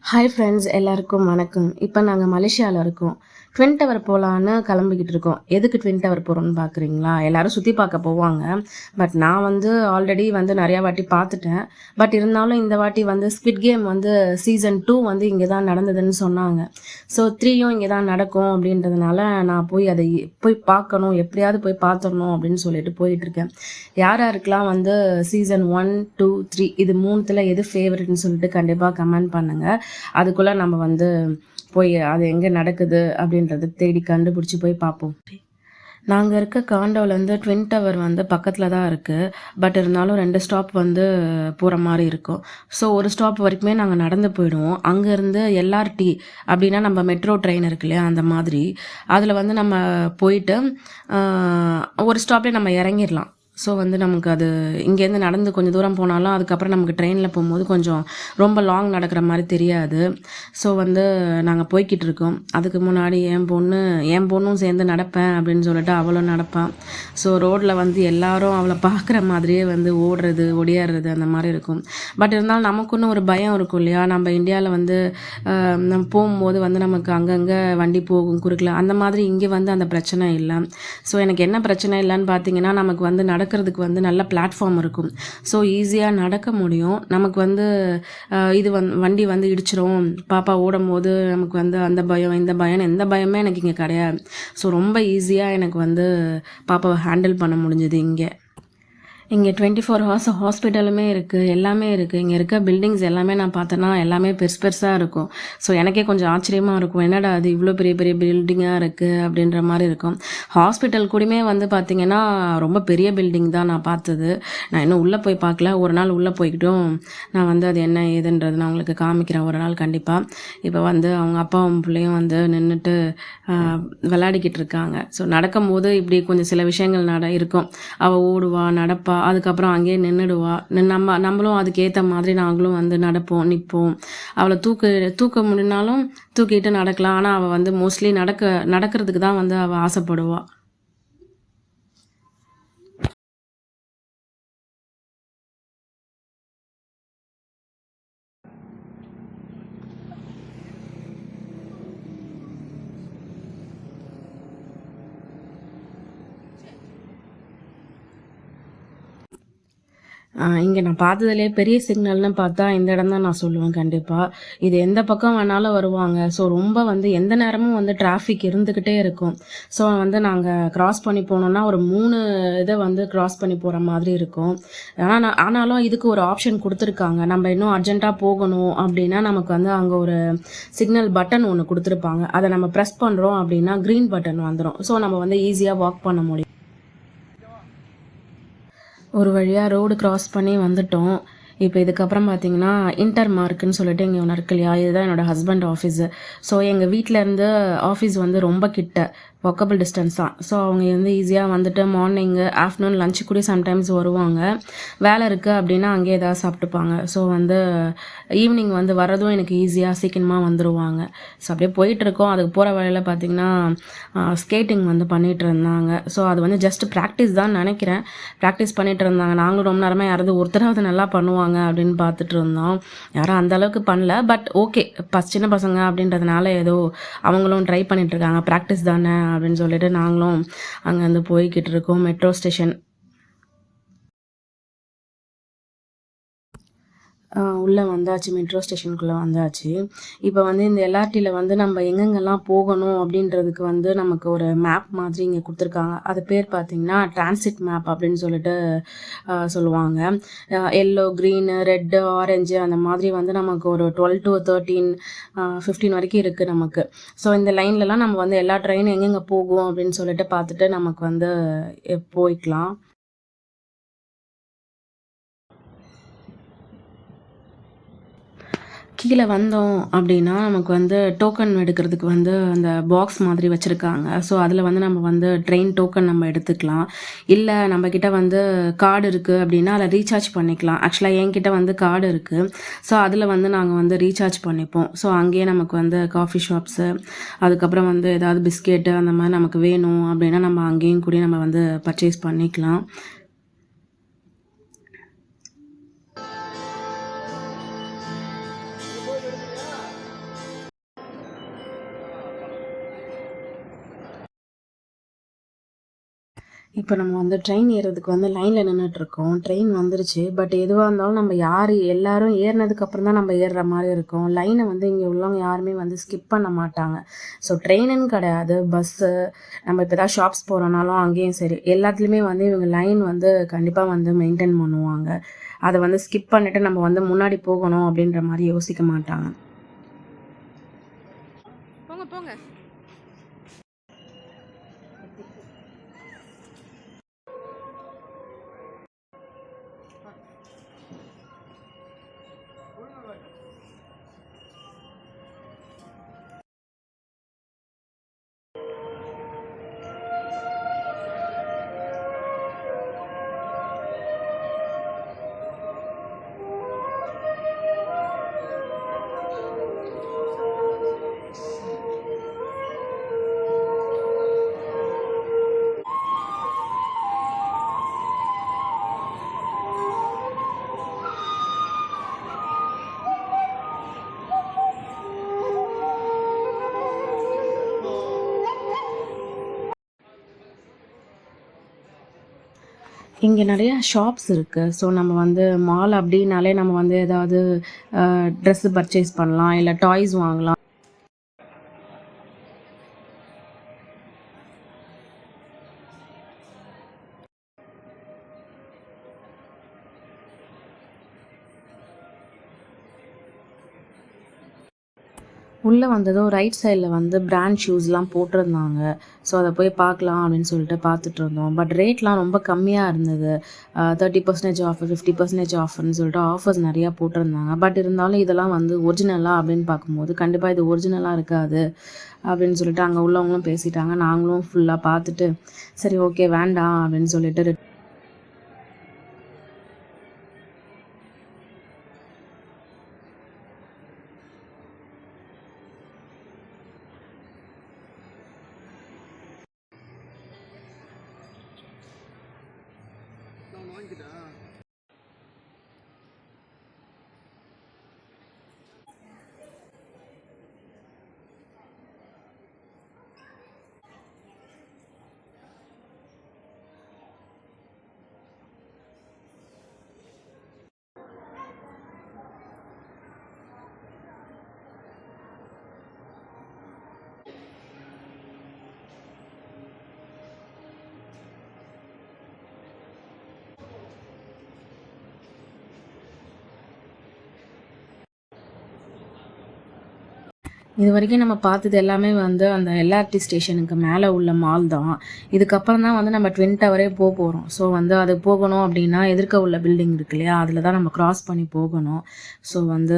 Hi friends, எல்லாருக்கும் வணக்கம். இப்போ நாங்கள் மலேசியாவில் இருக்கோம். ட்வின் டவர் போகலான்னு கிளம்பிக்கிட்டு இருக்கோம். எதுக்கு ட்வின் டவர் போகிறோன்னு பார்க்குறீங்களா? எல்லோரும் சுற்றி பார்க்க போவாங்க. பட் நான் ஆல்ரெடி நிறையா வாட்டி பார்த்துட்டேன். பட் இருந்தாலும் இந்த வாட்டி ஸ்குவிட் கேம் சீசன் 2 இங்கே தான் நடந்ததுன்னு சொன்னாங்க. ஸோ 3யும் இங்கே தான் நடக்கும் அப்படின்றதுனால நான் போய் அதை போய் பார்க்கணும், எப்படியாவது போய் பார்த்துடணும் அப்படின்னு சொல்லிட்டு போயிட்டுருக்கேன். யார் யாருக்கெல்லாம் சீசன் 1, 2, 3 இது 3ல் எது ஃபேவரட்னு சொல்லிட்டு கண்டிப்பாக கமெண்ட் பண்ணுங்கள். அதுக்குள்ளே நம்ம போய் அது எங்கே நடக்குது அப்படின்றத தேடி கண்டுபிடிச்சி போய் பார்ப்போம். நாங்கள் இருக்க காண்டோலேருந்து ட்வின் டவர் பக்கத்தில் தான் இருக்குது. பட் இருந்தாலும் 2 ஸ்டாப் போகிற மாதிரி இருக்கும். ஸோ ஒரு ஸ்டாப் வரைக்குமே நாங்கள் நடந்து போயிடுவோம். அங்கேருந்து எல்ஆர்டி அப்படின்னா நம்ம மெட்ரோ ட்ரெயின் இருக்கு இல்லையா, அந்த மாதிரி அதில் நம்ம போயிட்டு ஒரு ஸ்டாப்லேயே நம்ம இறங்கிடலாம். ஸோ நமக்கு அது இங்கேருந்து நடந்து கொஞ்சம் தூரம் போனாலும் அதுக்கப்புறம் நமக்கு ட்ரெயினில் போகும்போது கொஞ்சம் ரொம்ப லாங் நடக்கிற மாதிரி தெரியாது. ஸோ நாங்கள் போய்கிட்டு இருக்கோம். அதுக்கு முன்னாடி என் பொண்ணும் சேர்ந்து நடப்பேன் அப்படின்னு சொல்லிட்டு அவளும் நடப்பான். ஸோ ரோட்டில் எல்லாரும் அவளை பார்க்குற மாதிரியே ஓடுறது ஒடியாடுறது அந்த மாதிரி இருக்கும். பட் இருந்தாலும் நமக்குன்னு ஒரு பயம் இருக்கும் இல்லையா, நம்ம இந்தியாவில் நம்ம போகும்போது நமக்கு அங்கங்கே வண்டி போகும் குறுக்கில், அந்த மாதிரி இங்கே அந்த பிரச்சனை இல்லை. ஸோ எனக்கு என்ன பிரச்சனை இல்லைன்னு பார்த்தீங்கன்னா, நமக்கு நடக்கிறதுக்கு நல்ல பிளாட்ஃபார்ம் இருக்கும். ஸோ ஈஸியாக நடக்க முடியும். நமக்கு இது வண்டி இடிச்சிரும், பாப்பா ஓடும் போது நமக்கு அந்த பயம் இந்த பயம் எந்த பயமே எனக்கு இங்கே கிடையாது. ஸோ ரொம்ப ஈஸியாக எனக்கு பாப்பாவை ஹேண்டில் பண்ண முடிஞ்சது. இங்கே 24 ஹவர்ஸ் ஹாஸ்பிட்டலுமே இருக்குது, எல்லாமே இருக்குது. இங்கே இருக்க பில்டிங்ஸ் எல்லாமே நான் பார்த்தேன்னா எல்லாமே பெருசாக இருக்கும். ஸோ எனக்கே கொஞ்சம் ஆச்சரியமாக இருக்கும், என்னடா அது இவ்வளோ பெரிய பெரிய பில்டிங்காக இருக்குது அப்படின்ற மாதிரி இருக்கும். ஹாஸ்பிட்டல் கூடமே பார்த்திங்கன்னா ரொம்ப பெரிய பில்டிங் தான் நான் பார்த்தது. நான் இன்னும் உள்ளே போய் பார்க்கல. ஒரு நாள் உள்ளே போய்கிட்டும் நான் அது என்ன ஏதுன்றது நான் உங்களுக்கு காமிக்கிறேன் ஒரு நாள் கண்டிப்பாக. இப்போ அவங்க அப்பாவும் பிள்ளையும் நின்றுட்டு விளையாடிக்கிட்டு இருக்காங்க. ஸோ நடக்கும்போது இப்படி கொஞ்சம் சில விஷயங்கள் இருக்கும். அவள் ஓடுவா, நடப்பா, அதுக்கப்புறம் அங்கேயே நின்றுடுவா. நம்மளும் அதுக்கேற்ற மாதிரி நாங்களும் நடப்போம், நிற்போம். அவளை தூக்க முடினாலும் தூக்கிட்டு நடக்கலாம். ஆனால் அவள் மோஸ்ட்லி நடக்கிறதுக்கு தான் அவள் ஆசைப்படுவாள். இங்கே நான் பார்த்ததுலேயே பெரிய சிக்னல்னு பார்த்தா இந்த இடம் தான் நான் சொல்லுவேன் கண்டிப்பாக. இது எந்த பக்கம் வேணாலும் வருவாங்க. ஸோ ரொம்ப எந்த நேரமும் டிராஃபிக் இருந்துக்கிட்டே இருக்கும். ஸோ நாங்கள் க்ராஸ் பண்ணி போனோன்னா ஒரு 3 இதை க்ராஸ் பண்ணி போகிற மாதிரி இருக்கும். ஆனாலும் இதுக்கு ஒரு ஆப்ஷன் கொடுத்துருக்காங்க. நம்ம இன்னும் அர்ஜென்ட்டாக போகணும் அப்படின்னா நமக்கு அங்கே ஒரு சிக்னல் பட்டன் ஒன்று கொடுத்துருப்பாங்க. அதை நம்ம ப்ரெஸ் பண்ணுறோம் அப்படின்னா க்ரீன் பட்டன் வந்துடும். ஸோ நம்ம ஈஸியாக வாக் பண்ண முடியும். ஒரு வழியாக ரோடு க்ராஸ் பண்ணி வந்துட்டோம். இப்போ இதுக்கப்புறம் பார்த்தீங்கன்னா இன்டர் மார்க்குன்னு சொல்லிட்டு இங்கே ஒன்று இருக்கு இல்லையா, இதுதான் என்னோடய ஹஸ்பண்ட் ஆஃபீஸு. ஸோ எங்கள் வீட்டிலேருந்து ஆஃபீஸ் ரொம்ப கிட்ட, வாக்கபிள் டிஸ்டன்ஸ் தான். ஸோ அவங்க ஈஸியாக மார்னிங்கு ஆஃப்டர்நூன் லஞ்சு கூட சம்டைம்ஸ் வருவாங்க. வேலை இருக்குது அப்படின்னா அங்கேயே ஏதாவது சாப்பிட்டுப்பாங்க. ஸோ ஈவினிங் வரதும் எனக்கு ஈஸியாக சீக்கிரமாக வந்துடுவாங்க. ஸோ அப்படியே போயிட்டுருக்கோம். அதுக்கு போகிற வழியில் பார்த்திங்கன்னா ஸ்கேட்டிங் பண்ணிகிட்டு இருந்தாங்க. ஸோ அது ஜஸ்ட் ப்ராக்டிஸ் தான் நினைக்கிறேன். ப்ராக்டிஸ் பண்ணிகிட்டு இருந்தாங்க. நாங்களும் ரொம்ப நேரமாக யாராவது ஒருத்தராவது நல்லா பண்ணுவாங்க அப்படின்னு பார்த்துட்டு இருந்தோம். யாரும் அந்தளவுக்கு பண்ணல. பட் ஓகே, சின்ன பசங்க அப்படின்றதுனால ஏதோ அவங்களும் ட்ரை பண்ணிகிட்ருக்காங்க, ப்ராக்டிஸ் தானே அப்படின்னு சொல்லிட்டு நாங்களும் அங்கேருந்து போய்கிட்டு இருக்கோம். மெட்ரோ ஸ்டேஷன் உள்ளே வந்தாச்சு, மெட்ரோ ஸ்டேஷனுக்குள்ளே வந்தாச்சு. இப்போ இந்த எல்ஆர்டியில் நம்ம எங்கெங்கெல்லாம் போகணும் அப்படின்றதுக்கு நமக்கு ஒரு மேப் மாதிரி இங்கே கொடுத்துருக்காங்க. அது பேர் பார்த்திங்கன்னா டிரான்சிட் மேப் அப்படின்னு சொல்லிட்டு சொல்லுவாங்க. எல்லோ, க்ரீனு, ரெட்டு, ஆரஞ்சு அந்த மாதிரி நமக்கு ஒரு 12 to 13, 15 வரைக்கும் இருக்குது நமக்கு. ஸோ இந்த லைன்லலாம் நம்ம எல்லா ட்ரெயினும் எங்கெங்கே போகும் அப்படின்னு சொல்லிட்டு பார்த்துட்டு நமக்கு போய்க்கலாம். கீழே வந்தோம் அப்படின்னா நமக்கு டோக்கன் எடுக்கிறதுக்கு அந்த பாக்ஸ் மாதிரி வச்சுருக்காங்க. ஸோ அதில் நம்ம ட்ரெயின் டோக்கன் நம்ம எடுத்துக்கலாம். இல்லை நம்மக்கிட்ட கார்டு இருக்குது அப்படின்னா அதில் ரீசார்ஜ் பண்ணிக்கலாம். ஆக்சுவலாக என்கிட்ட கார்டு இருக்குது. ஸோ அதில் நாங்கள் ரீசார்ஜ் பண்ணிப்போம். ஸோ அங்கேயே நமக்கு காஃபி ஷாப்ஸு, அதுக்கப்புறம் ஏதாவது பிஸ்கெட்டு அந்த மாதிரி நமக்கு வேணும் அப்படின்னா நம்ம அங்கேயும் கூட நம்ம பர்ச்சேஸ் பண்ணிக்கலாம். இப்போ நம்ம வந்து ட்ரெயின் ஏறுறதுக்கு வந்து லைனில் நின்றுட்டுருக்கோம். ட்ரெயின் வந்துருச்சு. பட் எதுவாக இருந்தாலும் நம்ம யார் எல்லாரும் ஏறினதுக்கப்புறம் தான் நம்ம ஏறுற மாதிரி இருக்கும். லைனை வந்து இங்கே உள்ளவங்க யாருமே வந்து ஸ்கிப் பண்ண மாட்டாங்க. ஸோ ட்ரெயினுன்னு கிடையாது, பஸ்ஸு, நம்ம இப்போ ஏதாவது ஷாப்ஸ் போகிறோனாலும் அங்கேயும் சரி, எல்லாத்துலேயுமே வந்து இவங்க லைன் வந்து கண்டிப்பாக வந்து மெயின்டைன் பண்ணுவாங்க. அதை வந்து ஸ்கிப் பண்ணிவிட்டு நம்ம வந்து முன்னாடி போகணும் அப்படின்ற மாதிரி யோசிக்க மாட்டாங்க. போங்க போங்க. இங்கே நிறையா ஷாப்ஸ் இருக்குது. ஸோ நம்ம வந்து மால் அப்படின்னாலே நம்ம வந்து ஏதாவது ட்ரெஸ்ஸு பர்ச்சேஸ் பண்ணலாம், இல்லை டாய்ஸ் வாங்கலாம். உள்ளே வந்ததும் ரைட் சைடில் வந்து பிராண்ட் ஷூஸ்லாம் போட்டிருந்தாங்க. ஸோ அதை போய் பார்க்கலாம் அப்படின்னு சொல்லிட்டு பார்த்துட்டு இருந்தோம். பட் ரேட்லாம் ரொம்ப கம்மியாக இருந்தது. 30% ஆஃபர், 50% ஆஃபர்னு சொல்லிட்டு ஆஃபர்ஸ் நிறையா போட்டிருந்தாங்க. பட் இருந்தாலும் இதெல்லாம் வந்து ஒரிஜினலா அப்படின்னு பார்க்கும்போது கண்டிப்பாக இது ஒரிஜினலாக இருக்காது அப்படின்னு சொல்லிட்டு அங்கே உள்ளவங்களும் பேசிட்டாங்க. நாங்களும் ஃபுல்லாக பார்த்துட்டு சரி ஓகே வேண்டாம் அப்படின்னு சொல்லிட்டு இது வரைக்கும் நம்ம பார்த்தது எல்லாமே வந்து அந்த எல்ஆர்டி ஸ்டேஷனுக்கு மேலே உள்ள மால் தான். இதுக்கப்புறம் தான் வந்து நம்ம ட்வின் டவரே போகிறோம். ஸோ வந்து அது போகணும் அப்படின்னா எதிர்க்க உள்ள பில்டிங் இருக்கு இல்லையா, அதில் தான் நம்ம க்ராஸ் பண்ணி போகணும். ஸோ வந்து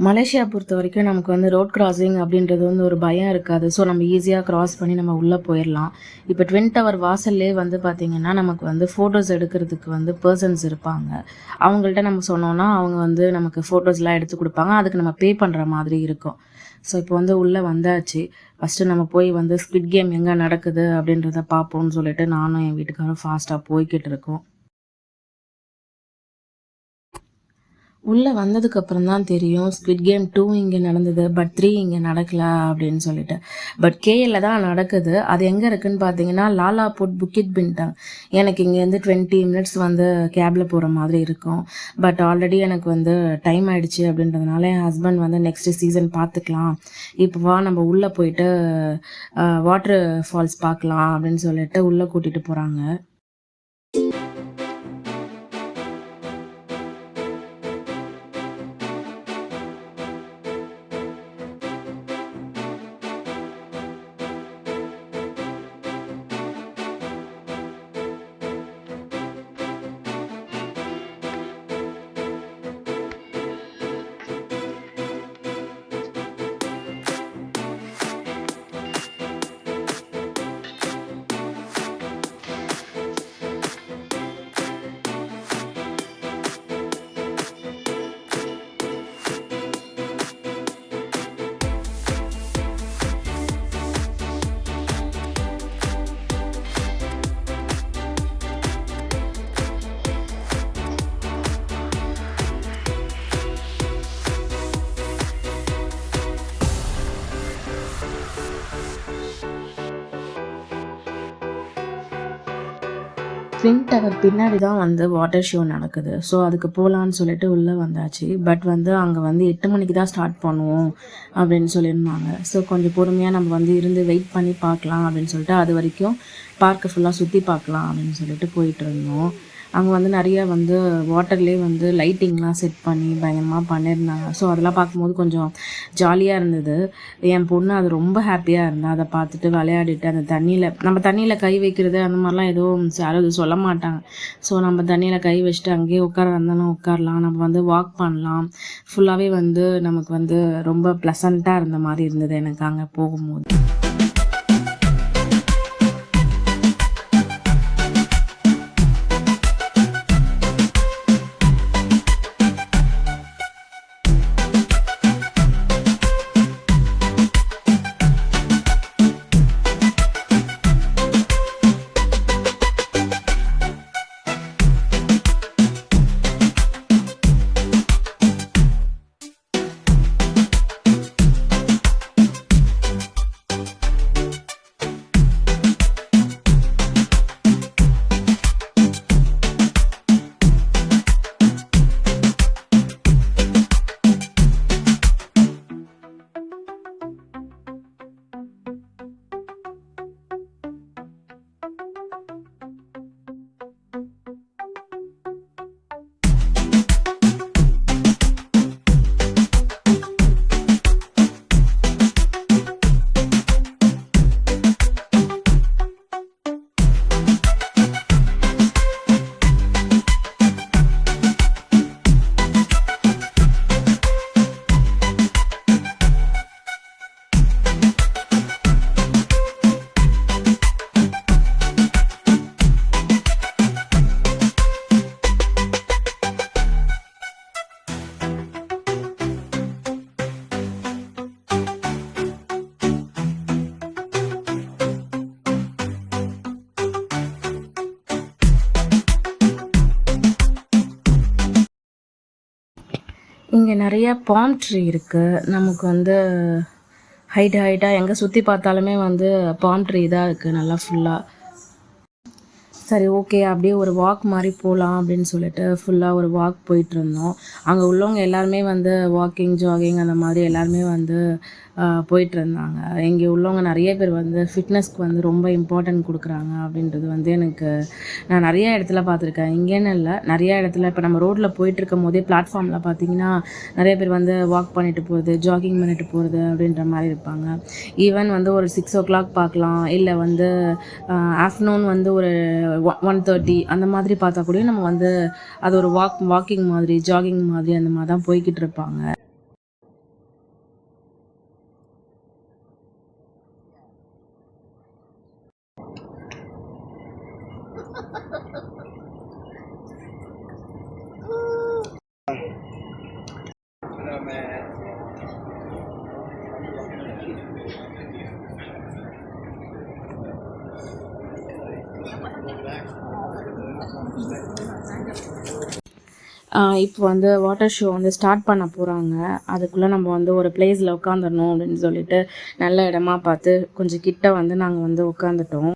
மலேசியா பொறுத்த வரைக்கும் நமக்கு வந்து ரோட் கிராசிங் அப்படின்றது வந்து ஒரு பயம் இருக்காது. ஸோ நம்ம ஈஸியாக க்ராஸ் பண்ணி நம்ம உள்ளே போயிடலாம். இப்போ ட்வின் டவர் வாசல்லே வந்து பார்த்திங்கன்னா நமக்கு வந்து ஃபோட்டோஸ் எடுக்கிறதுக்கு வந்து பர்சன்ஸ் இருப்பாங்க. அவங்கள்ட்ட நம்ம சொன்னோன்னா அவங்க வந்து நமக்கு ஃபோட்டோஸ்லாம் எடுத்து கொடுப்பாங்க. அதுக்கு நம்ம பே பண்ணுற மாதிரி இருக்கும். ஸோ இப்போ வந்து உள்ளே வந்தாச்சு. ஃபஸ்ட்டு நம்ம போய் வந்து ஸ்குவிட் கேம் எங்கே நடக்குது அப்படின்றத பார்ப்போம்னு சொல்லிட்டு நானும் என் வீட்டுக்காரும் ஃபாஸ்ட்டாக போய்கிட்டு இருக்கோம். உள்ளே வந்ததுக்கப்புறம் தான் தெரியும் ஸ்குவிட் கேம் 2 இங்கே நடந்தது, பட் 3 இங்கே நடக்கல அப்படின்னு சொல்லிட்டு. பட் கேஎல்ல தான் நடக்குது. அது எங்கே இருக்குதுன்னு பார்த்தீங்கன்னா லாலாபுட் புக்கிட் பின்டாங். எனக்கு இங்கேருந்து 20 மினிட்ஸ் வந்து கேபில் போகிற மாதிரி இருக்கும். பட் ஆல்ரெடி எனக்கு வந்து டைம் ஆகிடுச்சு அப்படின்றதுனால என் ஹஸ்பண்ட் வந்து நெக்ஸ்ட்டு சீசன் பார்த்துக்கலாம், இப்போ வா நம்ம உள்ளே போயிட்டு வாட்டர் ஃபால்ஸ் பார்க்கலாம் அப்படின்னு சொல்லிட்டு உள்ளே கூட்டிகிட்டு போகிறாங்க. ட்வின் டவர் பின்னாடி தான் வந்து வாட்டர் ஷோ நடக்குது. ஸோ அதுக்கு போகலான்னு சொல்லிட்டு உள்ளே வந்தாச்சு. பட் வந்து அங்கே வந்து 8 மணிக்கு தான் ஸ்டார்ட் பண்ணுவோம் அப்படின்னு சொல்லியிருந்தாங்க. ஸோ கொஞ்சம் பொறுமையாக நம்ம வந்து இருந்து வெயிட் பண்ணி பார்க்கலாம் அப்படின்னு சொல்லிட்டு அது வரைக்கும் பார்க்கை ஃபுல்லாக சுற்றி பார்க்கலாம் அப்படின்னு சொல்லிட்டு போயிட்டு இருந்தோம். அங்கே வந்து நிறைய வந்து வாட்டர்லேயே வந்து லைட்டிங்லாம் செட் பண்ணி பயங்கரமாக பண்ணியிருந்தாங்க. ஸோ அதெல்லாம் பார்க்கும்போது கொஞ்சம் ஜாலியாக இருந்தது. என் பொண்ணு அது ரொம்ப ஹாப்பியாக இருந்தா. அதை பார்த்துட்டு விளையாடிட்டு அந்த தண்ணியில் நம்ம தண்ணியில் கை வைக்கிறது அந்த மாதிரிலாம் எதுவும் யாரும் எதுவும் சொல்ல மாட்டாங்க. ஸோ நம்ம தண்ணியில் கை வச்சுட்டு அங்கேயே இருந்தாலும் உட்காரலாம். நம்ம வந்து வாக் பண்ணலாம். ஃபுல்லாகவே வந்து நமக்கு வந்து ரொம்ப ப்ளசண்ட்டாக இருந்த மாதிரி இருந்தது எனக்கு அங்கே போகும்போது. இங்கே நிறைய பாம் ட்ரீ இருக்குது. நமக்கு வந்து ஹைட்டாக எங்கே சுற்றி பார்த்தாலுமே வந்து பாம் ட்ரீ தான் இருக்குது நல்லா ஃபுல்லாக. சரி ஓகே அப்படியே ஒரு வாக் மாதிரி போகலாம் அப்படின்னு சொல்லிட்டு ஃபுல்லாக ஒரு வாக் போயிட்டுருந்தோம். அங்கே உள்ளவங்க எல்லாருமே வந்து வாக்கிங் ஜாகிங் அந்த மாதிரி எல்லாருமே வந்து போயிட்டுருந்தாங்க. இங்கே உள்ளவங்க நிறைய பேர் வந்து ஃபிட்னஸ்க்கு வந்து ரொம்ப இம்பார்ட்டன்ட் கொடுக்குறாங்க அப்படின்றது வந்து எனக்கு நான் நிறைய இடத்துல பார்த்துருக்கேன். இங்கேன்னு இல்லை, நிறையா இடத்துல இப்போ நம்ம ரோட்டில் போயிட்டுருக்கும் போதே பிளாட்ஃபார்மில் பார்த்தீங்கன்னா நிறைய பேர் வந்து வாக் பண்ணிட்டு போகிறது, ஜாகிங் பண்ணிட்டு போகிறது அப்படின்ற மாதிரி இருப்பாங்க. ஈவன் வந்து ஒரு 6 o'clock பார்க்கலாம், இல்லை வந்து ஆஃப்டர்நூன் வந்து ஒரு 1:30 அந்த மாதிரி பார்த்தா கூட நம்ம வந்து அது ஒரு வாக்கிங் மாதிரி ஜாகிங் மாதிரி அந்த மாதிரி தான் போய்கிட்டு இருப்பாங்க. இப்போ வந்து வாட்டர் ஷோ வந்து ஸ்டார்ட் பண்ண போகிறாங்க. அதுக்குள்ளே நம்ம வந்து ஒரு பிளேஸில் உட்காந்துடணும் அப்படின்னு சொல்லிட்டு நல்ல இடமா பார்த்து கொஞ்சம் கிட்ட வந்து நாங்கள் வந்து உட்காந்துட்டோம்.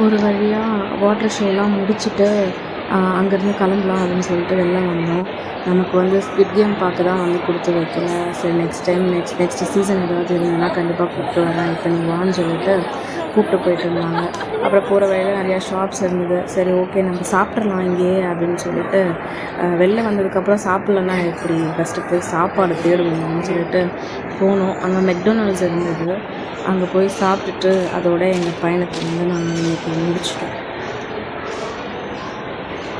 ஒரு வழியாக வாட்டர் ஷோலாம் முடிச்சுட்டு அங்கேருந்து கிளம்பலாம் அப்படின்னு சொல்லிட்டு வெளில வந்தோம். நமக்கு வந்து ஸ்குவிட் கேம் பார்க்க தான் வந்து கொடுத்து வைக்கல. சரி நெக்ஸ்ட் டைம் நெக்ஸ்ட் சீசன் ஏதாவது இருந்ததுன்னா கண்டிப்பாக கூப்பிட்டு வரேன், இப்போ நீ வான்னு சொல்லிட்டு கூப்பிட்டு போயிட்டு இருந்தாங்க. அப்புறம் போகிற வழியில் நிறையா ஷாப்ஸ் இருந்தது. சரி ஓகே நம்ம சாப்பிட்றலாம் இங்கேயே அப்படின்னு சொல்லிட்டு வெளில வந்ததுக்கப்புறம் சாப்பிட்லன்னா எப்படி, ஃபஸ்ட்டு போய் சாப்பாடு தேடுவோம் அப்படின்னு சொல்லிட்டு போனோம். அங்கே மெக்டொனால்ட்ஸ் இருந்தது. அங்கே போய் சாப்பிட்டுட்டு அதோட எங்கள் பயணத்தை வந்து நாங்கள் இன்றைக்கி முடிச்சிட்டோம்.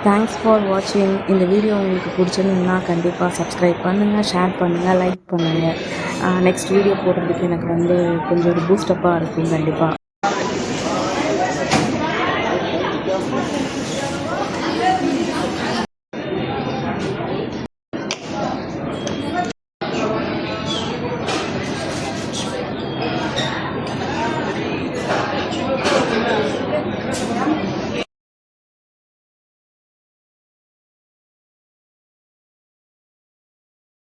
தேங்க்ஸ் ஃபார் வாட்சிங். இந்த வீடியோ உங்களுக்கு பிடிச்சிருந்ததுன்னா கண்டிப்பாக சப்ஸ்கிரைப் பண்ணுங்கள், ஷேர் பண்ணுங்கள், லைக் பண்ணுங்கள். நெக்ஸ்ட் வீடியோ போடுறதுக்கு எனக்கு வந்து கொஞ்சம் ஒரு பூஸ்டப்பாக இருக்கும் கண்டிப்பாக.